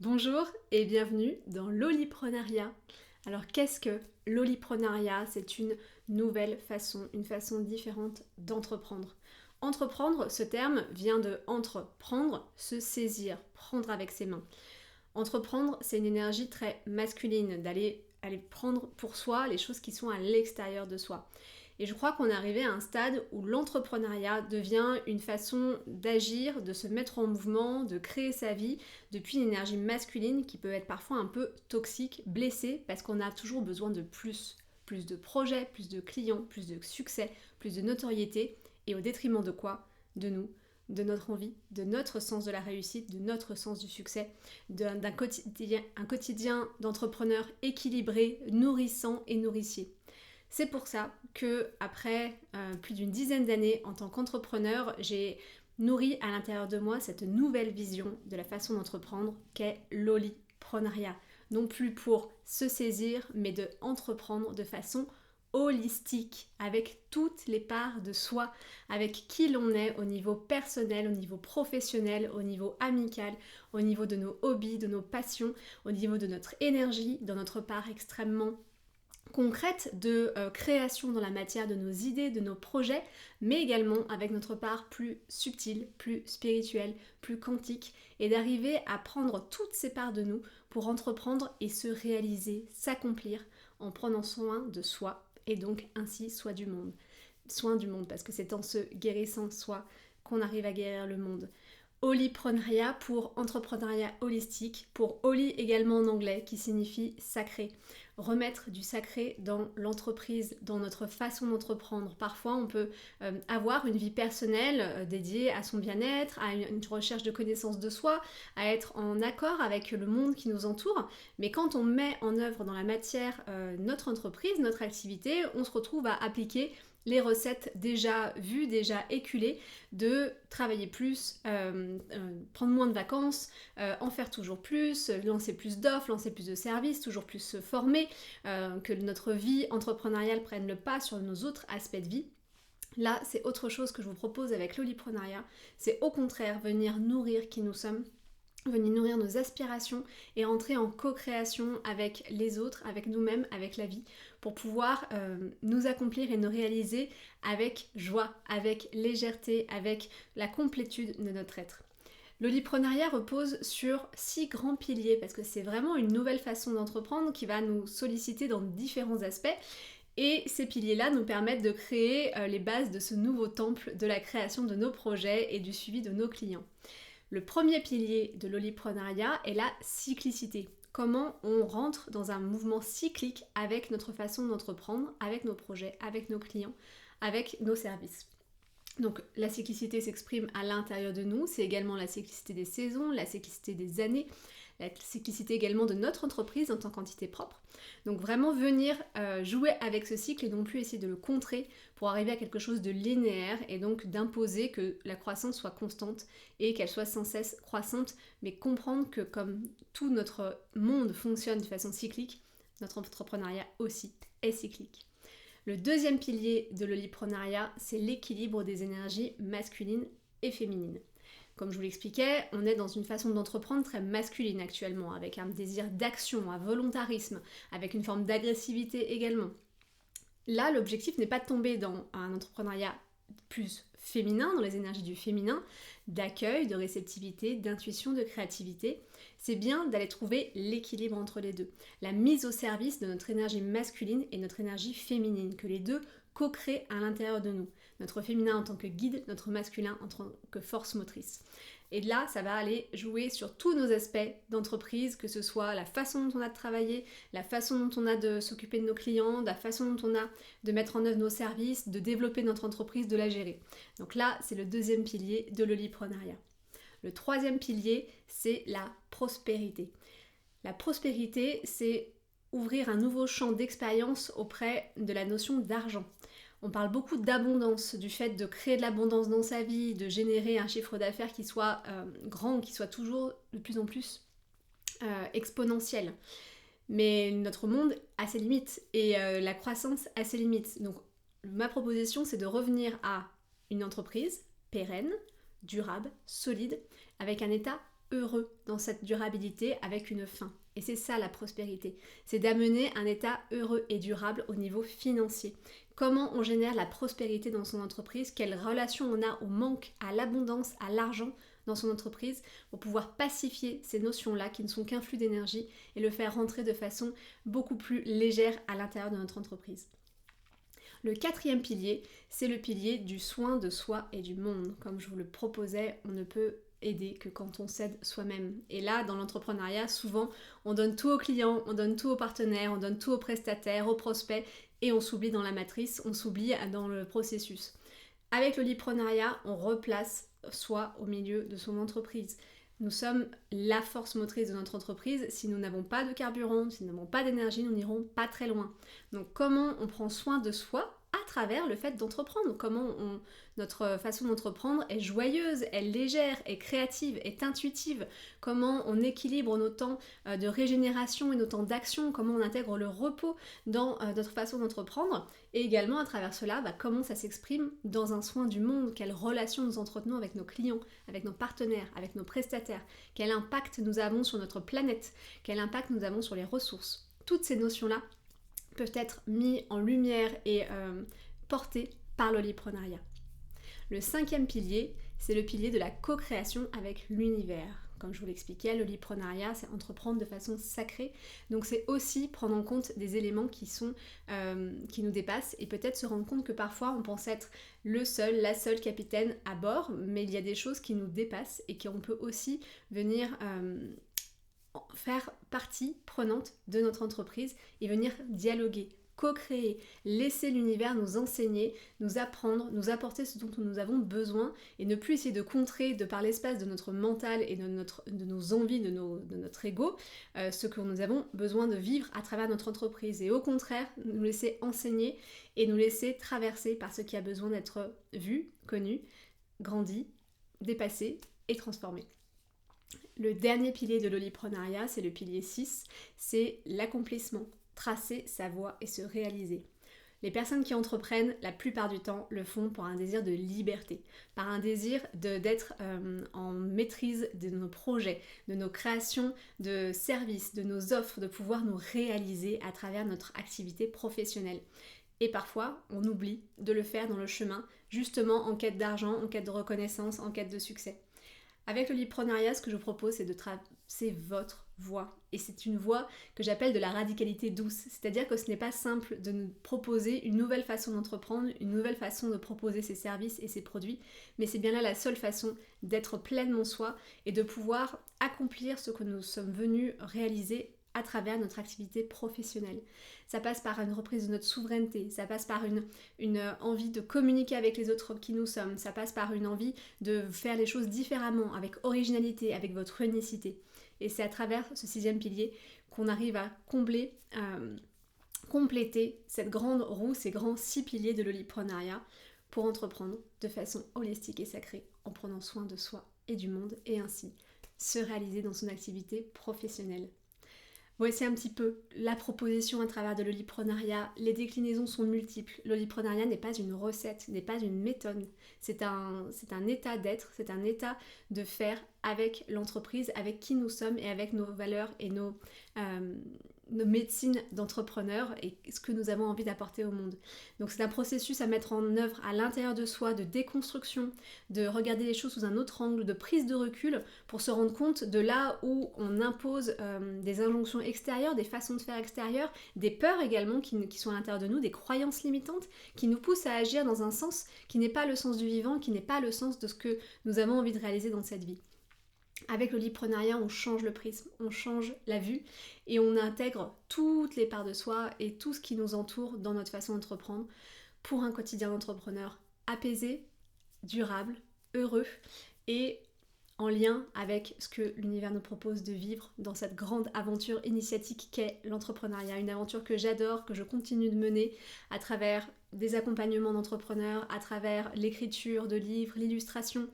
Bonjour et bienvenue dans l'Oliprenariat. Alors qu'est-ce que l'Oliprenariat? C'est une nouvelle façon, une façon différente d'entreprendre. Entreprendre, ce terme vient de entreprendre, se saisir, prendre avec ses mains. Entreprendre, c'est une énergie très masculine, d'aller prendre pour soi les choses qui sont à l'extérieur de soi. Et je crois qu'on est arrivé à un stade où l'entrepreneuriat devient une façon d'agir, de se mettre en mouvement, de créer sa vie depuis une énergie masculine qui peut être parfois un peu toxique, blessée, parce qu'on a toujours besoin de plus. Plus de projets, plus de clients, plus de succès, plus de notoriété, et au détriment de quoi? De nous, de notre envie, de notre sens de la réussite, de notre sens du succès, d'un quotidien d'entrepreneur équilibré, nourrissant et nourricier. C'est pour ça que après plus d'une dizaine d'années en tant qu'entrepreneur, j'ai nourri à l'intérieur de moi cette nouvelle vision de la façon d'entreprendre qu'est l'oliprenariat. Non plus pour se saisir, mais de entreprendre de façon holistique, avec toutes les parts de soi, avec qui l'on est au niveau personnel, au niveau professionnel, au niveau amical, au niveau de nos hobbies, de nos passions, au niveau de notre énergie, dans notre part extrêmement concrète de création dans la matière de nos idées, de nos projets, mais également avec notre part plus subtile, plus spirituelle, plus quantique, et d'arriver à prendre toutes ces parts de nous pour entreprendre et se réaliser, s'accomplir en prenant soin de soi et donc ainsi soin du monde. Soin du monde, parce que c'est en se guérissant soi qu'on arrive à guérir le monde. Oliprenariat pour entrepreneuriat holistique, pour Oli également en anglais qui signifie sacré. Remettre du sacré dans l'entreprise, dans notre façon d'entreprendre. Parfois on peut avoir une vie personnelle dédiée à son bien-être, à une recherche de connaissance de soi, à être en accord avec le monde qui nous entoure. Mais quand on met en œuvre dans la matière notre entreprise, notre activité, on se retrouve à appliquer les recettes déjà vues, déjà éculées, de travailler plus, prendre moins de vacances, en faire toujours plus, lancer plus d'offres, lancer plus de services, toujours plus se former, que notre vie entrepreneuriale prenne le pas sur nos autres aspects de vie. Là, c'est autre chose que je vous propose avec l'oliprenariat, c'est au contraire venir nourrir qui nous sommes, venir nourrir nos aspirations et entrer en co-création avec les autres, avec nous-mêmes, avec la vie, pour pouvoir nous accomplir et nous réaliser avec joie, avec légèreté, avec la complétude de notre être. L'oliprenariat repose sur 6 grands piliers, parce que c'est vraiment une nouvelle façon d'entreprendre qui va nous solliciter dans différents aspects. Et ces piliers-là nous permettent de créer les bases de ce nouveau temple de la création de nos projets et du suivi de nos clients. Le premier pilier de l'oliprenariat est la cyclicité. Comment on rentre dans un mouvement cyclique avec notre façon d'entreprendre, avec nos projets, avec nos clients, avec nos services. Donc la cyclicité s'exprime à l'intérieur de nous, c'est également la cyclicité des saisons, la cyclicité des années, la cyclicité également de notre entreprise en tant qu'entité propre. Donc vraiment venir jouer avec ce cycle et non plus essayer de le contrer pour arriver à quelque chose de linéaire et donc d'imposer que la croissance soit constante et qu'elle soit sans cesse croissante, mais comprendre que comme tout notre monde fonctionne de façon cyclique, notre entrepreneuriat aussi est cyclique. Le deuxième pilier de l'oliprenariat, c'est l'équilibre des énergies masculines et féminines. Comme je vous l'expliquais, on est dans une façon d'entreprendre très masculine actuellement, avec un désir d'action, un volontarisme, avec une forme d'agressivité également. Là, l'objectif n'est pas de tomber dans un entrepreneuriat plus féminin, dans les énergies du féminin, d'accueil, de réceptivité, d'intuition, de créativité. C'est bien d'aller trouver l'équilibre entre les deux. La mise au service de notre énergie masculine et notre énergie féminine, que les deux co-créent à l'intérieur de nous. Notre féminin en tant que guide, notre masculin en tant que force motrice. Et là, ça va aller jouer sur tous nos aspects d'entreprise, que ce soit la façon dont on a de travailler, la façon dont on a de s'occuper de nos clients, la façon dont on a de mettre en œuvre nos services, de développer notre entreprise, de la gérer. Donc là, c'est le deuxième pilier de l'oliprenariat. Le troisième pilier, c'est la prospérité. La prospérité, c'est ouvrir un nouveau champ d'expérience auprès de la notion d'argent. On parle beaucoup d'abondance, du fait de créer de l'abondance dans sa vie, de générer un chiffre d'affaires qui soit grand, qui soit toujours de plus en plus exponentiel. Mais notre monde a ses limites et la croissance a ses limites. Donc ma proposition, c'est de revenir à une entreprise pérenne, durable, solide, avec un état heureux dans cette durabilité avec une fin. Et c'est ça la prospérité, c'est d'amener un état heureux et durable au niveau financier. Comment on génère la prospérité dans son entreprise, quelle relation on a au manque, à l'abondance, à l'argent dans son entreprise pour pouvoir pacifier ces notions-là qui ne sont qu'un flux d'énergie et le faire rentrer de façon beaucoup plus légère à l'intérieur de notre entreprise. Le quatrième pilier, c'est le pilier du soin de soi et du monde. Comme je vous le proposais, on ne peut aider que quand on s'aide soi-même. Et là, dans l'entrepreneuriat, souvent, on donne tout aux clients, on donne tout aux partenaires, on donne tout aux prestataires, aux prospects, et on s'oublie dans la matrice, on s'oublie dans le processus. Avec le Loliprenariat, on replace soi au milieu de son entreprise. Nous sommes la force motrice de notre entreprise. Si nous n'avons pas de carburant, si nous n'avons pas d'énergie, nous n'irons pas très loin. Donc comment on prend soin de soi à travers le fait d'entreprendre? Notre façon d'entreprendre est joyeuse, est légère, est créative, est intuitive? Comment on équilibre nos temps de régénération et nos temps d'action? Comment on intègre le repos dans notre façon d'entreprendre? Et également à travers cela, comment ça s'exprime dans un soin du monde? Quelles relations nous entretenons avec nos clients, avec nos partenaires, avec nos prestataires? Quel impact nous avons sur notre planète? Quel impact nous avons sur les ressources? Toutes ces notions-là peuvent être mises en lumière et portées par le Loliprenariat. Le cinquième pilier, c'est le pilier de la co-création avec l'univers. Comme je vous l'expliquais, le Loliprenariat, c'est entreprendre de façon sacrée. Donc c'est aussi prendre en compte des éléments qui nous dépassent et peut-être se rendre compte que parfois on pense être le seul, la seule capitaine à bord, mais il y a des choses qui nous dépassent et qu'on peut aussi venir faire partie prenante de notre entreprise et venir dialoguer, co-créer, laisser l'univers nous enseigner, nous apprendre, nous apporter ce dont nous avons besoin et ne plus essayer de contrer de par l'espace de notre mental et de nos envies, de notre ego, ce que nous avons besoin de vivre à travers notre entreprise et au contraire nous laisser enseigner et nous laisser traverser par ce qui a besoin d'être vu, connu, grandi, dépassé et transformé. Le dernier pilier de Loliprenariat, c'est le pilier 6, c'est l'accomplissement, tracer sa voie et se réaliser. Les personnes qui entreprennent, la plupart du temps, le font par un désir de liberté, par un désir d'être en maîtrise de nos projets, de nos créations de services, de nos offres, de pouvoir nous réaliser à travers notre activité professionnelle. Et parfois, on oublie de le faire dans le chemin, justement en quête d'argent, en quête de reconnaissance, en quête de succès. Avec le Loliprenariat, ce que je vous propose, c'est de tracer votre voie. Et c'est une voie que j'appelle de la radicalité douce. C'est-à-dire que ce n'est pas simple de nous proposer une nouvelle façon d'entreprendre, une nouvelle façon de proposer ses services et ses produits, mais c'est bien là la seule façon d'être pleinement soi et de pouvoir accomplir ce que nous sommes venus réaliser à travers notre activité professionnelle. Ça passe par une reprise de notre souveraineté, ça passe par une envie de communiquer avec les autres qui nous sommes, ça passe par une envie de faire les choses différemment, avec originalité, avec votre unicité. Et c'est à travers ce 6e pilier qu'on arrive à compléter cette grande roue, ces grands 6 piliers de Loliprenariat pour entreprendre de façon holistique et sacrée, en prenant soin de soi et du monde, et ainsi se réaliser dans son activité professionnelle. Voici un petit peu la proposition à travers de Loliprenariat. Les déclinaisons sont multiples. Loliprenariat n'est pas une recette, n'est pas une méthode. C'est un état d'être, c'est un état de faire avec l'entreprise, avec qui nous sommes et avec nos valeurs et nos médecines d'entrepreneurs et ce que nous avons envie d'apporter au monde. Donc c'est un processus à mettre en œuvre à l'intérieur de soi, de déconstruction, de regarder les choses sous un autre angle, de prise de recul pour se rendre compte de là où on impose des injonctions extérieures, des façons de faire extérieures, des peurs également qui sont à l'intérieur de nous, des croyances limitantes qui nous poussent à agir dans un sens qui n'est pas le sens du vivant, qui n'est pas le sens de ce que nous avons envie de réaliser dans cette vie. Avec le Loliprenariat, on change le prisme, on change la vue et on intègre toutes les parts de soi et tout ce qui nous entoure dans notre façon d'entreprendre pour un quotidien d'entrepreneur apaisé, durable, heureux et en lien avec ce que l'univers nous propose de vivre dans cette grande aventure initiatique qu'est l'entrepreneuriat. Une aventure que j'adore, que je continue de mener à travers des accompagnements d'entrepreneurs, à travers l'écriture de livres, l'illustration,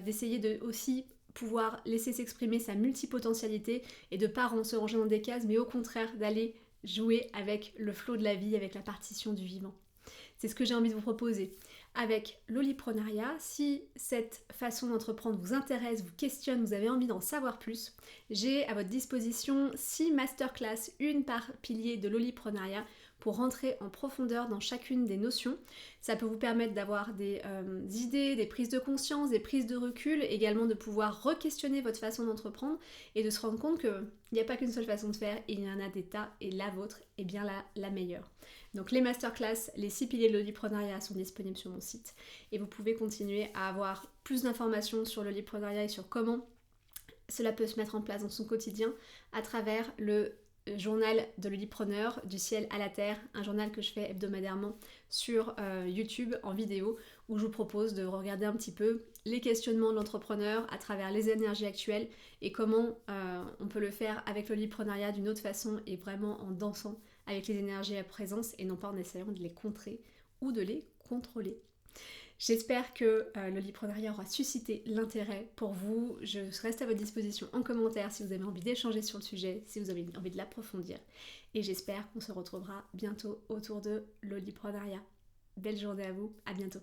d'essayer de aussi pouvoir laisser s'exprimer sa multipotentialité et de pas se ranger dans des cases, mais au contraire d'aller jouer avec le flot de la vie, avec la partition du vivant. C'est ce que j'ai envie de vous proposer. avec l'oliprenariat. Si cette façon d'entreprendre vous intéresse, vous questionne, vous avez envie d'en savoir plus, j'ai à votre disposition 6 masterclass, une par pilier de l'oliprenariat, pour rentrer en profondeur dans chacune des notions. Ça peut vous permettre d'avoir des idées, des prises de conscience, des prises de recul, également de pouvoir re-questionner votre façon d'entreprendre et de se rendre compte qu'il n'y a pas qu'une seule façon de faire, il y en a des tas et la vôtre est bien la meilleure. Donc les masterclass, les 6 piliers de l'oliprenariat sont disponibles sur mon site et vous pouvez continuer à avoir plus d'informations sur l'oliprenariat et sur comment cela peut se mettre en place dans son quotidien à travers le journal de l'olipreneur, du ciel à la terre, un journal que je fais hebdomadairement sur YouTube en vidéo, où je vous propose de regarder un petit peu les questionnements de l'entrepreneur à travers les énergies actuelles et comment on peut le faire avec l'oliprenariat d'une autre façon et vraiment en dansant avec les énergies à présence et non pas en essayant de les contrer ou de les contrôler. J'espère que l'oliprenariat aura suscité l'intérêt pour vous. Je reste à votre disposition en commentaire si vous avez envie d'échanger sur le sujet, si vous avez envie de l'approfondir. Et j'espère qu'on se retrouvera bientôt autour de l'oliprenariat. Belle journée à vous, à bientôt.